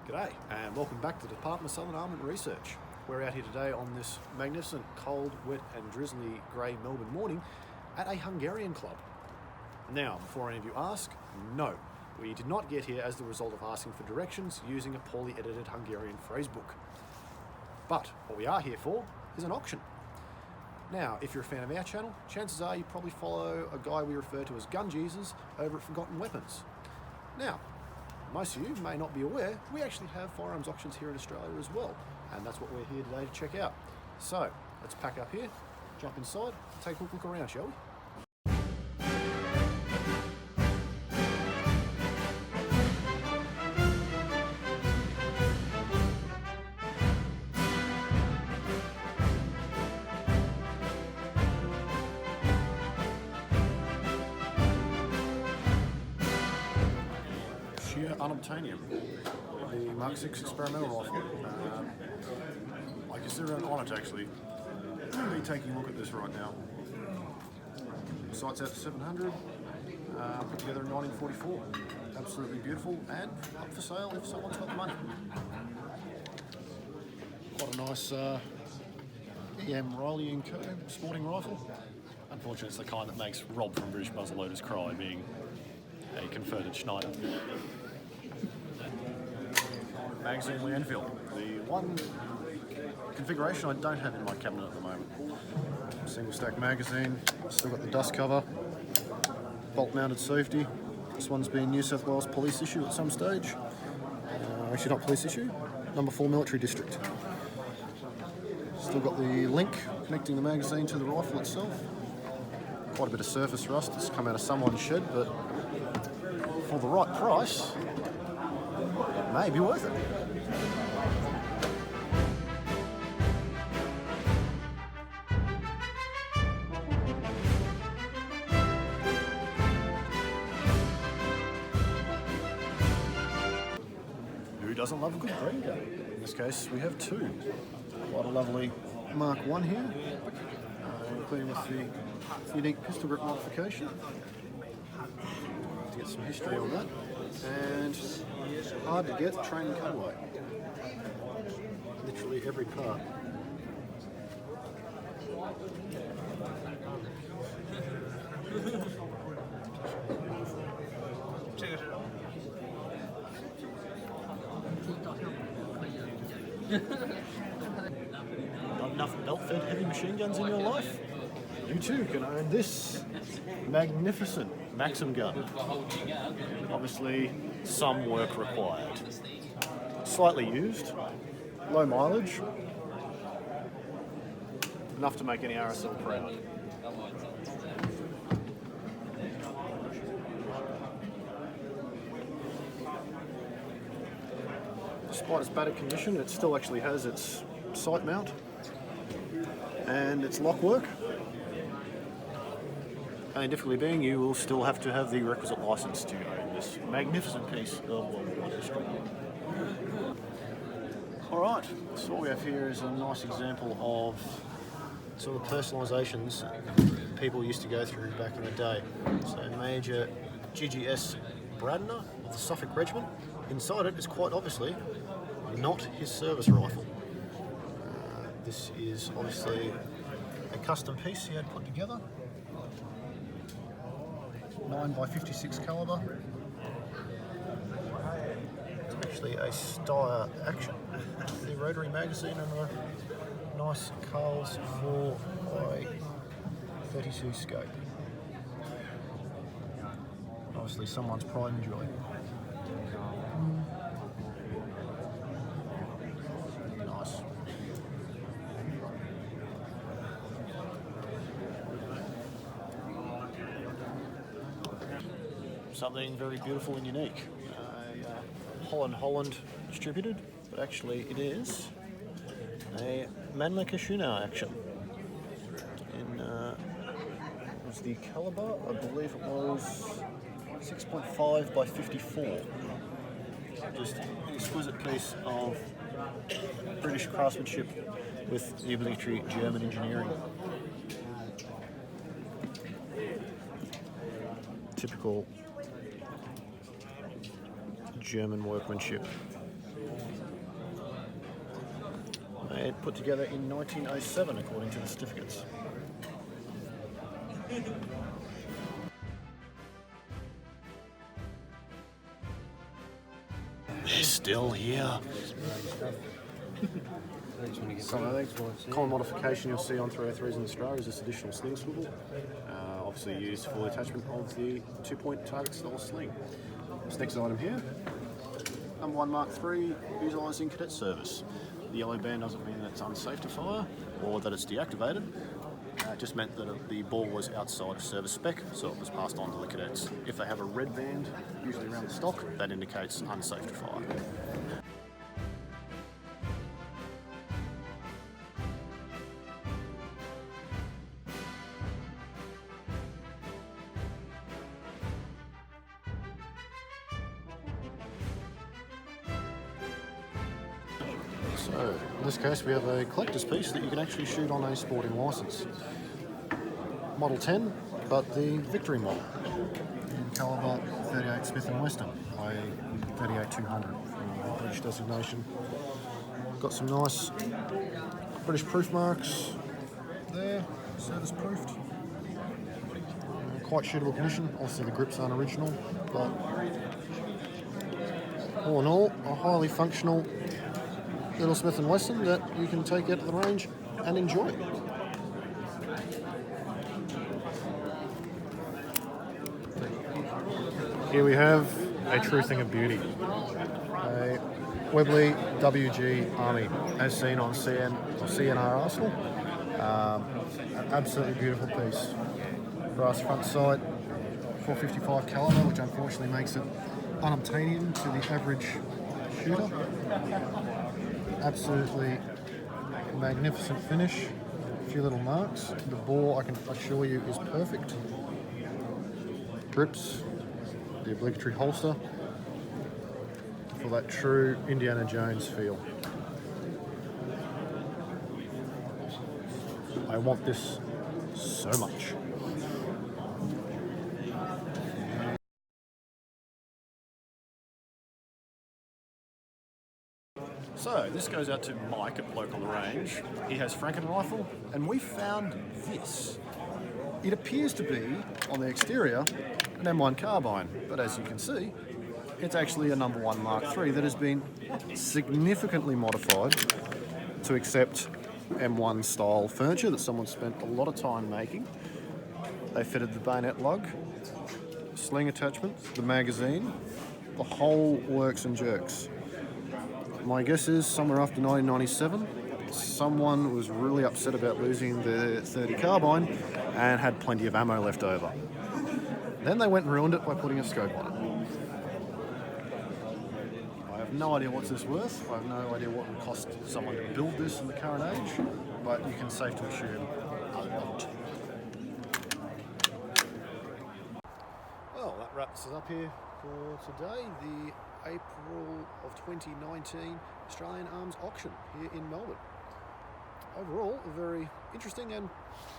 G'day and welcome back to the Department of Southern Armament Research. We're out here today on this magnificent, cold, wet and drizzly grey Melbourne morning at a Hungarian club. Now, before any of you ask, no, we did not get here as the result of asking for directions using a poorly edited Hungarian phrasebook. But what we are here for is an auction. Now, if you're a fan of our channel, chances are you probably follow a guy we refer to as Gun Jesus over at Forgotten Weapons. Now, most of you may not be aware, we actually have firearms auctions here in Australia as well, and that's what we're here today to check out. So, let's pack up here, jump inside, take a look around, shall we? Unobtainium, the Mark 6 experimental rifle. I consider it an honour to actually be taking a look at this right now. Sights out to 700, put together in 1944. Absolutely beautiful and up for sale if someone's got the money. Quite a nice EM Riley & Co. sporting rifle. Unfortunately, it's the kind that makes Rob from British Muzzleloaders cry, being a converted Schneider. Magazine Lee Enfield. The one configuration I don't have in my cabinet at the moment. Single stack magazine, still got the dust cover, bolt mounted safety. This one's been New South Wales police issue at some stage. Actually not police issue, number 4 military district. Still got the link connecting the magazine to the rifle itself. Quite a bit of surface rust, it's come out of someone's shed, but for the right price, it may be worth it. Who doesn't love a good green gun? In this case, we have two. Quite a lovely Mark 1 here, including with the unique pistol grip modification. To get some history on that. And hard to get training cutaway. Literally every part. Got enough belt-fed heavy machine guns in your life? You too can own this magnificent Maxim gun. Obviously, some work required. Slightly used, low mileage, enough to make any RSL proud. Despite its battered condition, it still actually has its sight mount and its lock work. Only difficulty being, you will still have to have the requisite license to own this magnificent piece of World War history. Alright, so what we have here is a nice example of sort of personalisations people used to go through back in the day. So Major GGS Bradner of the Suffolk Regiment. Inside it is quite obviously not his service rifle. This is obviously a custom piece he had put together. 9x56 caliber. It's actually a Steyr Action, the rotary magazine, and a nice Carl's 4x32 scope. Obviously someone's pride and joy. Nice. Something very beautiful and unique. Holland distributed, but actually it is a Mannlicher Schönau Action. In was the caliber, I believe it was 6.5 by 54. Just an exquisite piece of British craftsmanship with the obligatory German engineering. Typical German workmanship. And put together in 1907, according to the certificates. They're still here. So, common modification you'll see on 303s in Australia is this additional sling swivel, obviously used for the attachment of the 2-point target style sling. This next item here, number 1 Mark III, utilised in cadet service. The yellow band doesn't mean that it's unsafe to fire or that it's deactivated. It just meant that the ball was outside of service spec, so it was passed on to the cadets. If they have a red band, usually around the stock, that indicates unsafe to fire. So, in this case we have a collector's piece that you can actually shoot on a sporting licence. Model 10, but the Victory model. In calibre 38 Smith & Wesson, a 38-200, British designation. Got some nice British proof marks there, service proofed. Quite shootable condition, obviously the grips aren't original, but all in all, a highly functional little Smith & Wesson that you can take out to the range and enjoy. Here we have a true thing of beauty. A Webley WG Army, as seen on CNR Arsenal. An absolutely beautiful piece. Brass front sight, 455 calibre, which unfortunately makes it unobtainium to the average shooter. Absolutely magnificent finish. A few little marks. The bore, I can assure you, is perfect. Grips, the obligatory holster for that true Indiana Jones feel. I want this so much. So this goes out to Mike at Bloke on the Range. He has Franken rifle, and we found this. It appears to be, on the exterior, an M1 carbine, but as you can see, it's actually a number 1 Mark III that has been significantly modified to accept M1 style furniture that someone spent a lot of time making. They fitted the bayonet lug, sling attachment, the magazine, the whole works and jerks. My guess is somewhere after 1997, someone was really upset about losing their .30 carbine and had plenty of ammo left over. Then they went and ruined it by putting a scope on it. I have no idea what's this worth. I have no idea what it would cost someone to build this in the current age, but you can safely assume a lot. Well, that wraps us up here for today. The April of 2019 Australian Arms Auction here in Melbourne. Overall, a very interesting and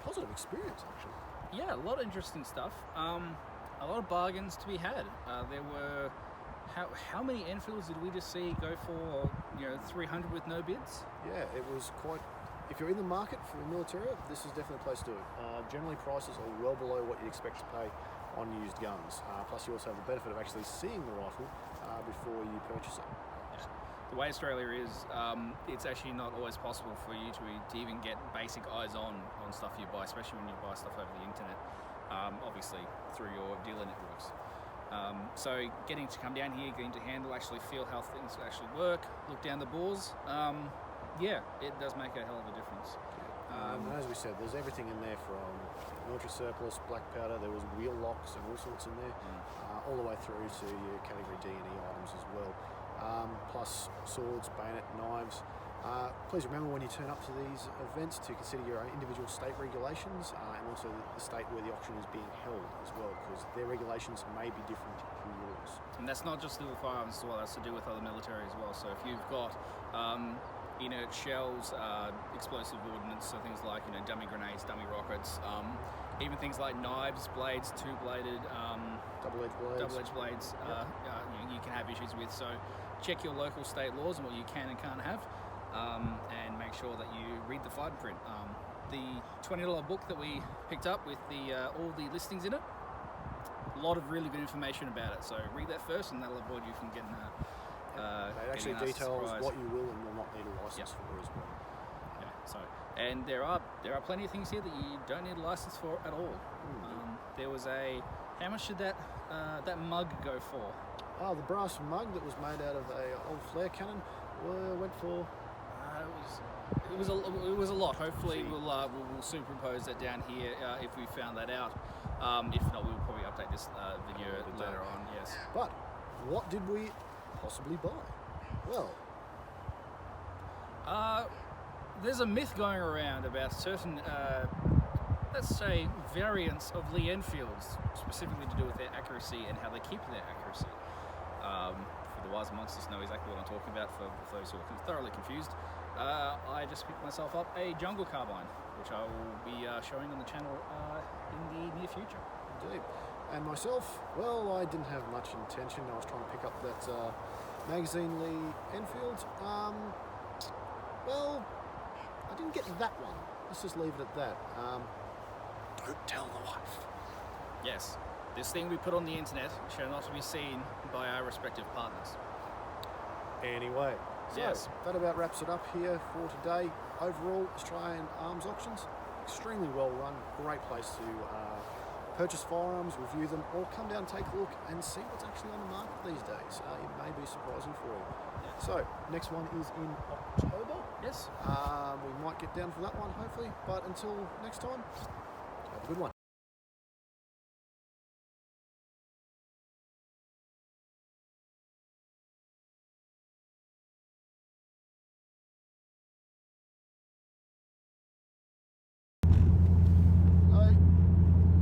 positive experience, actually. Yeah, a lot of interesting stuff. A lot of bargains to be had. There were how many Enfields did we just see go for 300 with no bids? Yeah, it was quite. If you're in the market for the military, this is definitely a place to do it. Generally, prices are well below what you expect to pay on used guns. Plus, you also have the benefit of actually seeing the rifle before you purchase it. Yeah. The way Australia is, it's actually not always possible for you to even get basic eyes on stuff you buy, especially when you buy stuff over the internet, obviously through your dealer networks. So getting to come down here, getting to handle, actually feel how things actually work, look down the bores, yeah, it does make a hell of a difference. As we said, there's everything in there from military surplus, black powder, there was wheel locks and all sorts in there, all the way through to your category D and E items as well, plus swords, bayonet, knives. Please remember when you turn up to these events to consider your own individual state regulations and also the state where the auction is being held as well, because their regulations may be different from yours. And that's not just to do with firearms as well, that's to do with other military as well. So if you've got inert shells, explosive ordnance, so things like dummy grenades, dummy rockets, even things like knives, blades, two-bladed, double-edged blades, you can have issues with. So check your local state laws and what you can and can't have. and make sure that you read the fine print. The $20 book that we picked up with all the listings in it, a lot of really good information about it. So read that first, and that'll avoid you from getting It actually getting details surprised. what you will and will not need a license for as well. Yeah. So, and there are plenty of things here that you don't need a license for at all. There was how much did that mug go for? Oh, the brass mug that was made out of a old flare cannon went for. It was a lot. Hopefully we'll superimpose that down here if we found that out. If not, we'll probably update this video later on. Yes. But what did we possibly buy? Well, there's a myth going around about certain, let's say, variants of Lee Enfields, specifically to do with their accuracy and how they keep their accuracy. For the wise amongst us know exactly what I'm talking about. For those who are thoroughly confused, I just picked myself up a jungle carbine, which I will be showing on the channel in the near future. indeed. And myself, well, I didn't have much intention. I was trying to pick up that magazine Lee Enfield. Well, I didn't get that one. Let's just leave it at that. Don't tell the wife. Yes, this thing we put on the internet shall not be seen by our respective partners. Anyway, so Yes. that about wraps it up here for today. Overall, Australian Arms Auctions, extremely well run, great place to purchase firearms, review them, or come down and take a look and see what's actually on the market these days. It may be surprising for you. Yeah. So, next one is in October. Yes. We might get down for that one, hopefully, but until next time, have a good one.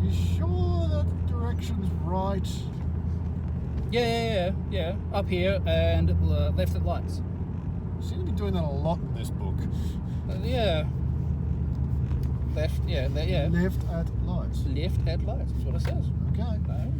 You sure that direction's right? Yeah. Up here and left at lights. You seem to be doing that a lot in this book. Yeah. Left, yeah. Left at lights. Left at lights, that's what it says. Okay. No.